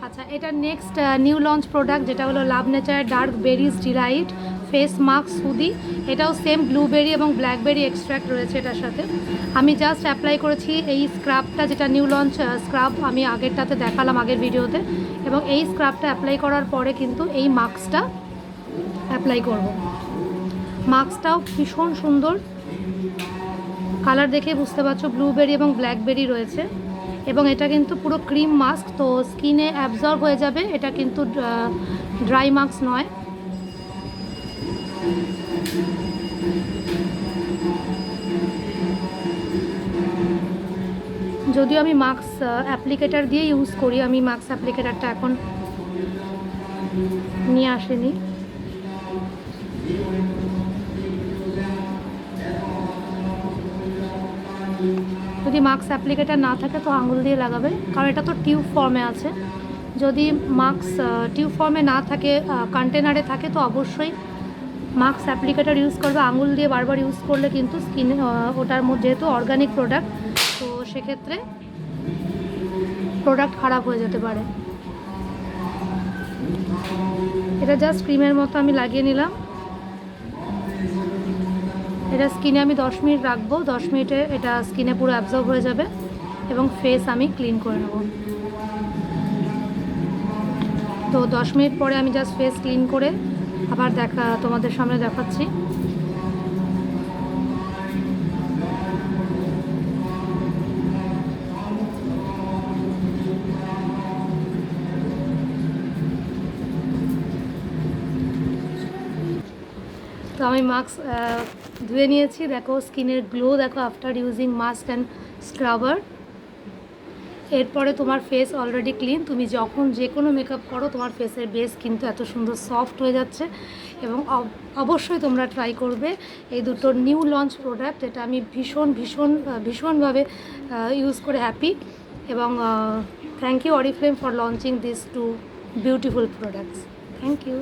আচ্ছা, এটা next new launch product, যেটা হলো লাভ নেচারের dark berries delight face mask সুদি। এটাও সেম ব্লুবেরি এবং ব্ল্যাকবেরি এক্সট্র্যাক্ট রয়েছে এটার সাথে। আমি জাস্ট অ্যাপ্লাই করেছি এই স্ক্রাবটা, যেটা নিউ লঞ্চ স্ক্রাব, আমি আগেরটাতে দেখালাম আগের ভিডিওতে। এবং এই স্ক্রাবটা অ্যাপ্লাই করার পরে কিন্তু এই মাস্কটা অ্যাপ্লাই করব। মাস্কটাও ভীষণ সুন্দর, কালার দেখে বুঝতে পারছো ব্লুবেরি এবং ব্ল্যাকবেরি রয়েছে। এবং এটা কিন্তু পুরো ক্রিম মাস্ক, তো স্কিনে অ্যাবজর্ব হয়ে যাবে। এটা কিন্তু ড্রাই মাস্ক নয়। যদিও আমি মাস্ক অ্যাপ্লিকেটার দিয়ে ইউজ করি, আমি মাস্ক অ্যাপ্লিকেটারটা এখন নিয়ে আসিনি। যদি মাস্ক অ্যাপ্লিকেটার না থাকে তো আঙুল দিয়ে লাগাবে, কারণ এটা তো টিউব ফর্মে আছে। যদি মাস্ক টিউব ফর্মে না থাকে, কন্টেনারে থাকে, তো অবশ্যই মাস্ক অ্যাপ্লিকেটার ইউজ করবে। আঙুল দিয়ে বারবার ইউজ করলে কিন্তু স্কিনে ওটার মধ্যে, যেহেতু অর্গানিক প্রোডাক্ট, তো সেক্ষেত্রে প্রোডাক্ট খারাপ হয়ে যেতে পারে। এটা জাস্ট ক্রিমের মতো আমি লাগিয়ে নিলাম। এটা স্কিনে আমি 10 মিনিট রাখবো। 10 মিনিটে এটা স্কিনে পুরো অ্যাবজর্ব হয়ে যাবে এবং ফেস আমি ক্লিন করে নেব। তো 10 মিনিট পরে আমি জাস্ট ফেস ক্লিন করে আবার তোমাদের সামনে দেখাচ্ছি। তো আমি মাস্ক ধুয়ে নিয়েছি, দেখো স্কিনের গ্লো দেখো after using mask and scrubber. এরপরে তোমার ফেস অলরেডি ক্লিন, তুমি যখন যে কোনো মেকআপ করো তোমার ফেসের বেস কিন্তু এত সুন্দর সফট হয়ে যাচ্ছে। এবং অবশ্যই তোমরা ট্রাই করবে এই দুটো নিউ লঞ্চ প্রোডাক্ট। এটা আমি ভীষণভাবে ইউজ করে হ্যাপি। এবং thank you Oriflame for launching this two beautiful products. Thank you.